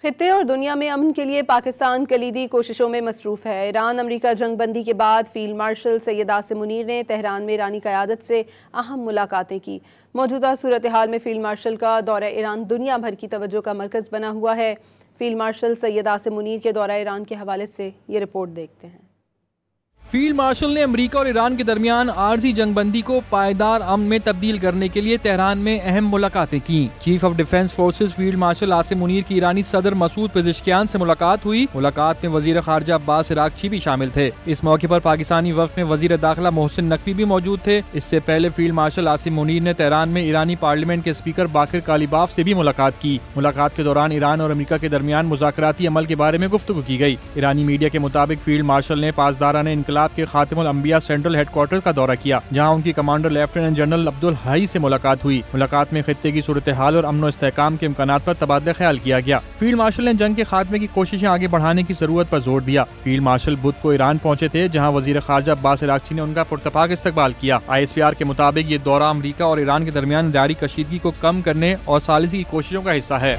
خطے اور دنیا میں امن کے لیے پاکستان کلیدی کوششوں میں مصروف ہے۔ ایران امریکہ جنگ بندی کے بعد فیلڈ مارشل سید عاصم منیر نے تہران میں ایرانی قیادت سے اہم ملاقاتیں کی۔ موجودہ صورتحال میں فیلڈ مارشل کا دورہ ایران دنیا بھر کی توجہ کا مرکز بنا ہوا ہے۔ فیلڈ مارشل سید عاصم منیر کے دورہ ایران کے حوالے سے یہ رپورٹ دیکھتے ہیں۔ فیلڈ مارشل نے امریکہ اور ایران کے درمیان عارضی جنگ بندی کو پائیدار امن میں تبدیل کرنے کے لیے تہران میں اہم ملاقاتیں کیں۔ Chief of defence forces field marshal Asim Munir کی ایرانی صدر مسعود پزشکیان سے ملاقات ہوئی۔ ملاقات میں وزیر خارجہ عباس عراقچی بھی شامل تھے۔ اس موقع پر پاکستانی وفد میں وزیر داخلہ محسن نقوی بھی موجود تھے۔ اس سے پہلے فیلڈ مارشل عاصم منیر نے تہران میں ایرانی پارلیمنٹ کے اسپیکر باقر کالیباف سے بھی ملاقات کی۔ ملاقات کے دوران ایران اور امریکہ کے درمیان مذاکراتی عمل کے بارے میں گفتگو کی گئی۔ ایرانی میڈیا کے مطابق فیلڈ مارشل نے پاسداران انقلاب کے خاتم الانبیاء سینٹرل ہیڈ کوارٹر کا دورہ کیا، جہاں ان کی کمانڈر لیفٹیننٹ جنرل عبدالحی سے ملاقات ہوئی۔ ملاقات میں خطے کی صورتحال اور امن و استحکام کے امکانات پر تبادلہ خیال کیا گیا۔ فیلڈ مارشل نے جنگ کے خاتمے کی کوششیں آگے بڑھانے کی ضرورت پر زور دیا۔ فیلڈ مارشل بدھ کو ایران پہنچے تھے، جہاں وزیر خارجہ عباس عراقچی نے ان کا پرتپاک استقبال کیا۔ ISPR کے مطابق یہ دورہ امریکہ اور ایران کے درمیان اداری کشیدگی کو کم کرنے اور ثالثی کی کوششوں کا حصہ ہے۔